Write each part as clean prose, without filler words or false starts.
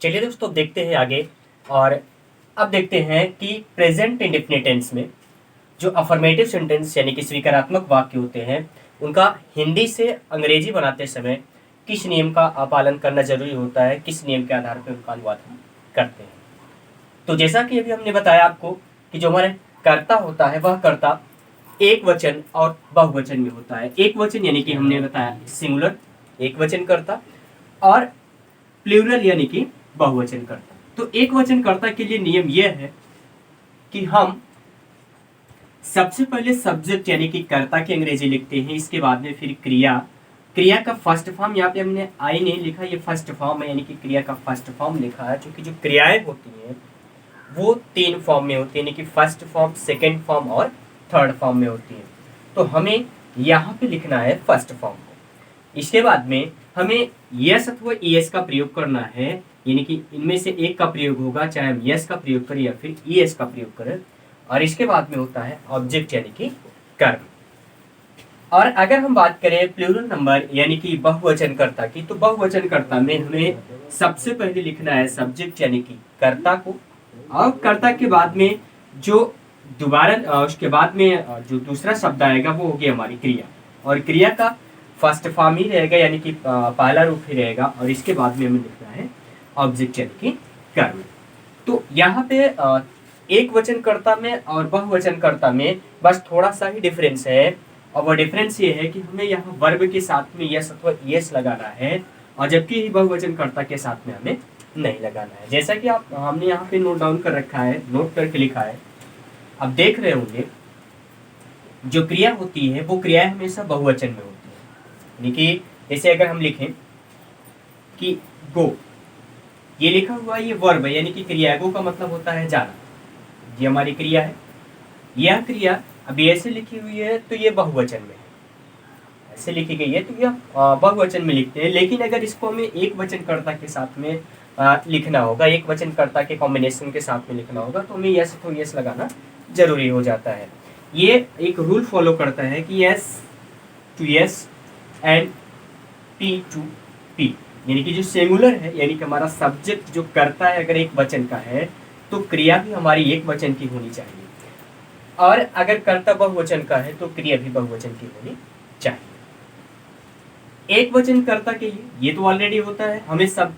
चलिए दोस्तों देखते हैं आगे। और अब देखते हैं कि प्रेजेंट इंडेफिनिट टेंस में जो अफर्मेटिव सेंटेंस यानी कि स्वीकारात्मक वाक्य होते हैं उनका हिंदी से अंग्रेजी बनाते समय किस नियम का पालन करना जरूरी होता है, किस नियम के आधार पर उनका अनुवाद हम करते हैं। तो जैसा कि अभी हमने बताया आपको कि जो हमारे कर्ता होता है वह कर्ता एक वचन और बहुवचन में होता है। एक वचन यानी कि हमने बताया सिंगुलर एक वचन कर्ता, और प्लूरल यानी कि बहुवचन कर्ता। तो एक वचन कर्ता के लिए नियम यह है कि हम सबसे पहले सब्जेक्ट यानी कि कर्ता की अंग्रेजी लिखते हैं, इसके बाद में फिर क्रिया। क्रिया का फर्स्ट फॉर्म यहाँ पे हमने आई नहीं लिखा, ये फर्स्ट फॉर्म है यानी कि क्रिया का फर्स्ट फॉर्म लिखा है, क्योंकि जो क्रियाएं होती हैं वो 3 फॉर्म में होती है यानी कि फर्स्ट फॉर्म, सेकेंड फॉर्म और थर्ड फॉर्म में होती है। तो हमें यहाँ पे लिखना है फर्स्ट फॉर्म को। इसके बाद में हमें यस अथवा ईएस का प्रयोग करना है, यानी कि इनमें से एक का प्रयोग होगा, चाहे हम यस का प्रयोग करें या फिर ईएस का प्रयोग करें। और इसके बाद में होता है ऑब्जेक्ट यानी कि कर्म। और अगर हम बात करें प्लूरल नंबर यानी कि बहुवचन कर्ता की, तो बहुवचन कर्ता में हमें सबसे पहले लिखना है सब्जेक्ट यानी कि कर्ता को, और कर्ता के बाद में जो दोबारा उसके बाद में जो दूसरा शब्द आएगा वो होगी हमारी क्रिया, और क्रिया का फर्स्ट फॉर्म ही रहेगा यानी कि पहला रूप ही रहेगा, और इसके बाद में हमें लिखना है ऑब्जेक्ट यानी कि कर्म। तो यहाँ पे एक वचन कर्ता में और बहुवचन कर्ता में बस थोड़ा सा ही डिफरेंस है, और वो डिफरेंस ये है कि हमें यहाँ वर्ब के साथ में यस अथवा यस लगाना है, और जबकि बहुवचन कर्ता के साथ में हमें नहीं लगाना है। जैसा कि आप हमने यहाँ पे नोट डाउन कर रखा है, नोट करके लिखा है, आप देख रहे होंगे जो क्रिया होती है वो क्रियाएं हमेशा बहुवचन में होती है। यानी कि जैसे अगर हम लिखें कि गो, ये लिखा हुआ ये वर्ब है यानी कि क्रिया है, गो का मतलब होता है जाना, ये हमारी क्रिया है। यह क्रिया अभी ऐसे लिखी हुई है तो ये बहुवचन में है, ऐसे लिखी गई है तो यह बहुवचन में लिखते हैं। लेकिन अगर इसको हमें एक वचन कर्ता के साथ में लिखना होगा, एक वचन कर्ता के कॉम्बिनेशन के साथ में लिखना होगा, तो हमें यस तो यस लगाना जरूरी हो जाता है। ये एक रूल फॉलो करता है कि S to S and P to P, यानी कि जो सिंगुलर है यानी कि हमारा सब्जेक्ट जो करता है अगर एक वचन का है तो क्रिया भी हमारी एक वचन की होनी चाहिए, और अगर कर्ता बहुवचन का है तो क्रिया भी बहुवचन की होनी चाहिए। एक वचन कर्ता के लिए ये तो ऑलरेडी होता है, हमें सब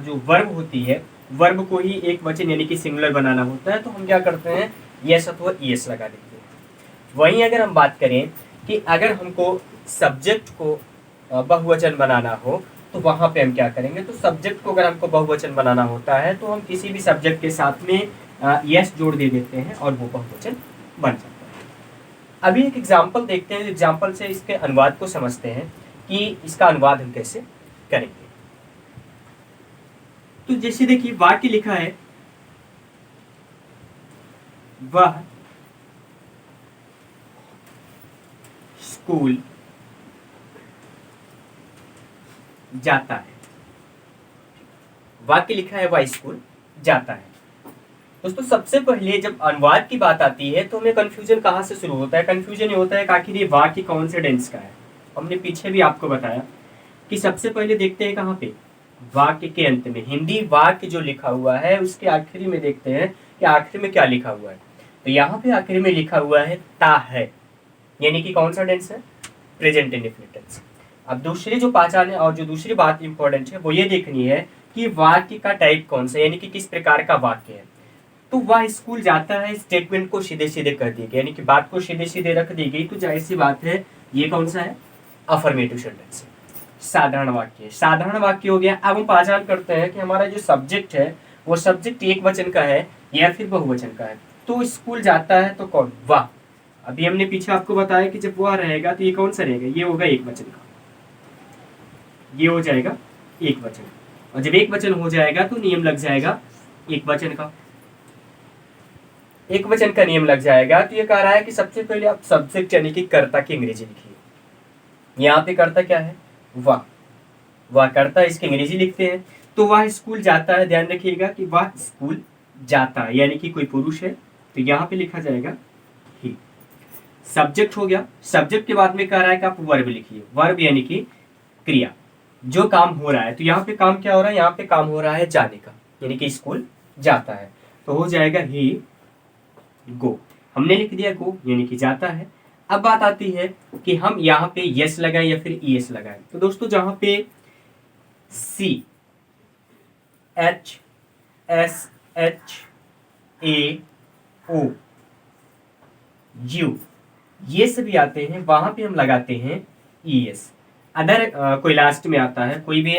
जो वर्ब होती है वर्ब को ही एक वचन यानी कि सिंगुलर बनाना होता है, तो हम क्या करते हैं यस अथवा ईएस लगा देते हैं। वहीं अगर हम बात करें कि अगर हमको सब्जेक्ट को बहुवचन बनाना हो तो वहां पे हम क्या करेंगे, तो सब्जेक्ट को अगर हमको बहुवचन बनाना होता है तो हम किसी भी सब्जेक्ट के साथ में यस जोड़ दे देते हैं और वो बहुवचन बन जाता है। अभी एक एग्जाम्पल देखते हैं, एग्जाम्पल से इसके अनुवाद को समझते हैं कि इसका अनुवाद हम कैसे करेंगे। तो जैसे देखिए वाक्य लिखा है, वह स्कूल जाता है। वाक्य लिखा है वह स्कूल जाता है। दोस्तों सबसे पहले जब अनुवाद की बात आती है तो हमें कंफ्यूजन कहाँ से शुरू होता है, कंफ्यूजन ये होता है कि आखिर ये वाक्य कौन से डेंस का है। हमने पीछे भी आपको बताया कि सबसे पहले देखते हैं कहाँ पे, वाक्य के अंत में। हिंदी वाक्य जो लिखा हुआ है उसके आखिरी में देखते हैं कि आखिरी में क्या लिखा हुआ है। तो यहाँ पे आखिरी में लिखा हुआ है ता है, यानी कि कौन सा डेंस है, प्रेजेंट इंडेफिनिट टेंस। अब दूसरी जो पहचान है और जो दूसरी बात इंपॉर्टेंट है वो ये देखनी है कि वाक्य का टाइप कौन सा, यानी कि किस प्रकार का वाक्य है। तो वह स्कूल जाता है स्टेटमेंट को सीधे सीधे कर दी गई, यानी कि बात को सीधे सीधे रख दी गई, तो जाहिर सी बात है ये कौन सा है, अफर्मेटिव सेंटेंस, साधारण वाक्य। साधारण वाक्य हो गया। अब हम पहचान करते हैं कि हमारा जो सब्जेक्ट है वो सब्जेक्ट एक वचन का है या फिर बहुवचन का है। तो स्कूल जाता है तो कौन, वाह। अभी हमने पीछे आपको बताया कि जब वह रहेगा तो ये कौन सा रहेगा, ये होगा एक वचन का, ये हो जाएगा एक वचन, और जब एक वचन हो जाएगा तो नियम लग जाएगा एक वचन का, एक वचन का नियम लग जाएगा। तो ये कह रहा है कि सबसे पहले आप सब्जेक्ट यानी कि कर्ता की अंग्रेजी लिखिए। यहाँ पे कर्ता क्या है, वाह, वह कर्ता, इसकी अंग्रेजी लिखते हैं। तो वह स्कूल जाता है, ध्यान रखिएगा कि वह स्कूल जाता है यानी कि कोई पुरुष है, तो यहाँ पे लिखा जाएगा ही। सब्जेक्ट हो गया। सब्जेक्ट के बाद में कह रहा है कि आप वर्ब लिखिए, वर्ब यानी कि क्रिया, जो काम हो रहा है। तो यहाँ पे काम क्या हो रहा है, यहाँ पे काम हो रहा है जाने का, यानी कि स्कूल जाता है। तो हो जाएगा ही गो, हमने लिख दिया गो यानी कि जाता है। अब बात आती है कि हम यहाँ पे यस लगाएं या फिर ईएस लगाएं। तो दोस्तों जहां पे C H S H A O U ये सभी आते हैं, वहां पे हम लगाते हैं ईएस। अदर कोई लास्ट में आता है, कोई भी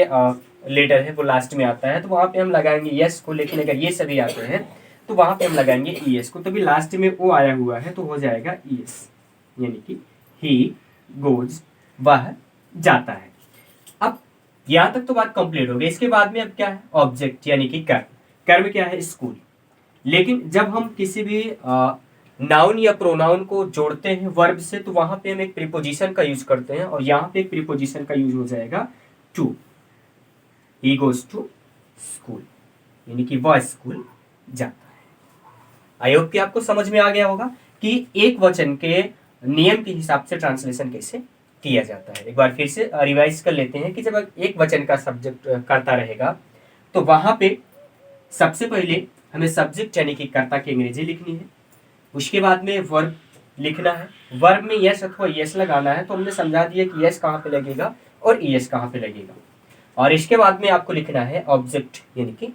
लेटर है वो लास्ट में आता है, तो वहां पे हम लगाएंगे यस को। लेकिन अगर ये सभी आते हैं तो वहां पे हम लगाएंगे ईएस को। तो भी लास्ट में ओ आया हुआ है तो हो जाएगा ईएस, यानी कि ही गोज, वह जाता है। अब यहां तक तो बात कंप्लीट हो गई। इसके बाद में अब क्या है, ऑब्जेक्ट यानी कि कर्म। कर्म क्या है, स्कूल। लेकिन जब हम किसी भी नाउन या प्रोनाउन को जोड़ते हैं वर्ब से, तो वहां पे हम एक प्रीपोजिशन का यूज करते हैं, और यहां पे एक प्रीपोजिशन का यूज हो जाएगा to. He goes to school, यानी कि वह स्कूल जाता है। आई होप कि आपको समझ में आ गया होगा कि एक वचन के नियम के हिसाब से ट्रांसलेशन कैसे किया जाता है। एक बार फिर से रिवाइज कर लेते हैं कि जब एक वचन का सब्जेक्ट करता रहेगा तो वहां पे सबसे पहले हमें सब्जेक्ट यानी कि कर्ता की अंग्रेजी लिखनी है। उसके बाद में वर्ब लिखना है। वर्ब में यस अथवा यस लगाना है, तो हमने समझा दिया कि यस कहाँ पे लगेगा और ईएस कहाँ पे लगेगा। और इसके बाद में आपको लिखना है ऑब्जेक्ट यानी कि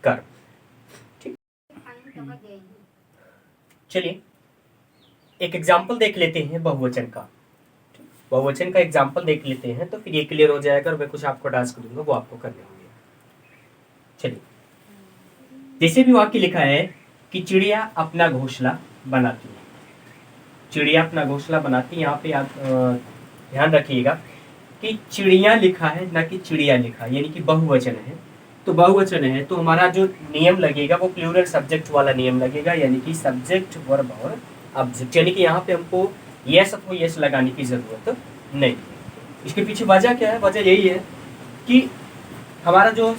कर्म। ठीक, चलिए एक एग्जाम्पल देख लेते हैं बहुवचन का। बहुवचन का एग्जाम्पल देख लेते हैं तो फिर ये क्लियर हो जाएगा, और मैं कुछ आपको टास्क दूंगा वो आपको करने होंगे। चलिए, जैसे भी वाक्य लिखा है कि चिड़िया अपना घोंसला बनाती है। चिड़िया अपना घोंसला बनाती है, यहाँ पे आप ध्यान रखिएगा कि चिड़िया लिखा है ना कि चिड़िया लिखा, यानी कि बहुवचन है। तो बहुवचन है तो हमारा जो नियम लगेगा वो प्लूरल सब्जेक्ट वाला नियम लगेगा, यानी कि सब्जेक्ट वर्ब और ऑब्जेक्ट। यानी कि यहाँ पे हमको यस अथवा यस लगाने की जरूरत नहीं। इसके पीछे वजह क्या है, वजह यही है कि हमारा जो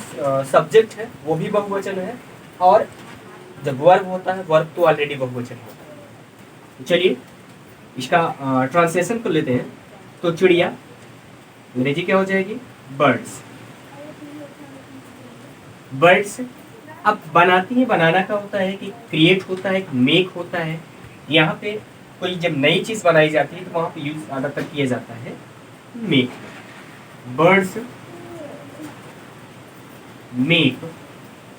सब्जेक्ट है वो भी बहुवचन है, और जब वर्ब होता है, वर्ब तो ऑलरेडी बहुवचन होता है। तो चलिए इसका ट्रांसलेशन कर लेते हैं। तो चिड़िया अंग्रेजी क्या हो जाएगी, बर्ड्स। बर्ड्स। अब बनाती है, बनाना का होता है कि क्रिएट होता है, मेक होता है। यहाँ पे कोई जब नई चीज बनाई जाती है तो वहां पे यूज ज्यादातर किया जाता है मेक। बर्ड्स मेक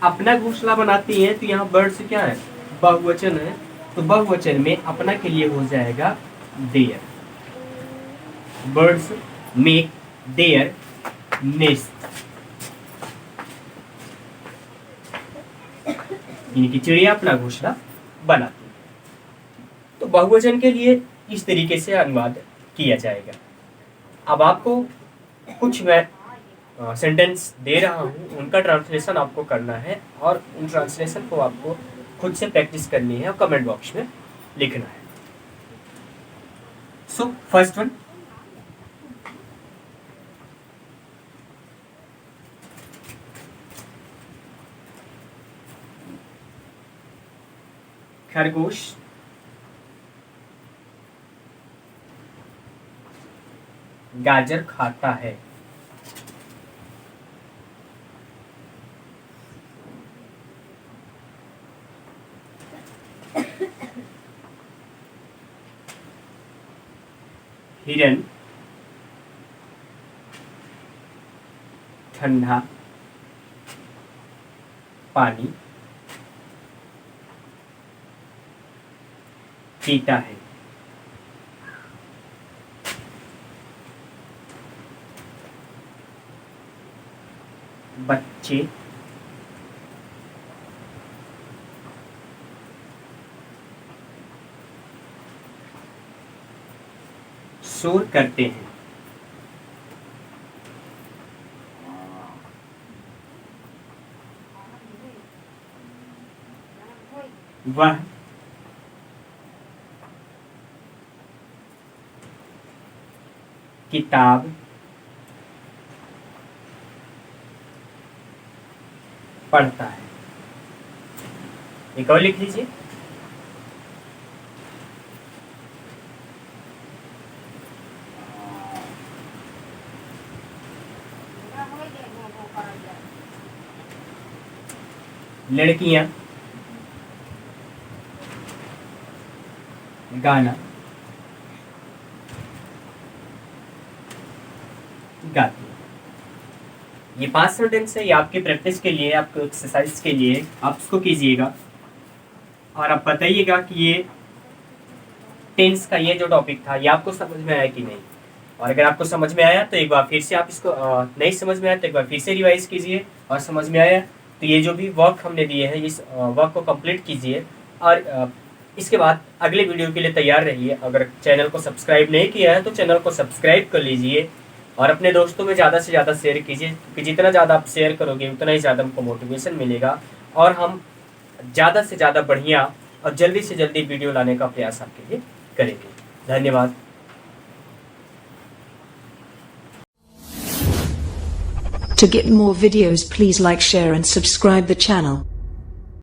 अपना घोंसला बनाती है, तो यहाँ बर्ड्स क्या है, बहुवचन है। तो बहुवचन में अपना के लिए हो जाएगा their. Birds make their nest, यानी कि चिड़िया अपना घोंसला बनाती है। तो बहुवचन के लिए इस तरीके से अनुवाद किया जाएगा। अब आपको कुछ मैं सेंटेंस दे रहा हूँ, उनका ट्रांसलेशन आपको करना है, और उन ट्रांसलेशन को आपको खुद से प्रैक्टिस करनी है और कमेंट बॉक्स में लिखना है। सो फर्स्ट वन, खरगोश गाजर खाता है। हिरन ठंडा पानी पीता है। बच्चे शोर करते हैं। वह किताब पढ़ता है। एक और लिख लीजिए। लड़कियां गाना गाती हैं। ये 5 सेंटेंस है, ये आपकी प्रैक्टिस के लिए, आपको एक्सरसाइज के लिए, आप इसको कीजिएगा और आप बताइएगा कि ये टेंस का ये जो टॉपिक था ये आपको समझ में आया कि नहीं। और अगर आपको समझ में आया तो एक बार फिर से आप इसको, नहीं समझ में आया तो एक बार फिर से रिवाइज कीजिए, और समझ में आया तो ये जो भी वर्क हमने दिए हैं इस वर्क को कंप्लीट कीजिए। और इसके बाद अगले वीडियो के लिए तैयार रहिए। अगर चैनल को सब्सक्राइब नहीं किया है तो चैनल को सब्सक्राइब कर लीजिए और अपने दोस्तों में ज़्यादा से ज़्यादा शेयर कीजिए, क्योंकि जितना ज़्यादा आप शेयर करोगे उतना ही ज़्यादा हमको मोटिवेशन मिलेगा और हम ज़्यादा से ज़्यादा बढ़िया और जल्दी से जल्दी वीडियो लाने का प्रयास आपके लिए करेंगे। धन्यवाद। To get more videos, please like, share and subscribe the channel.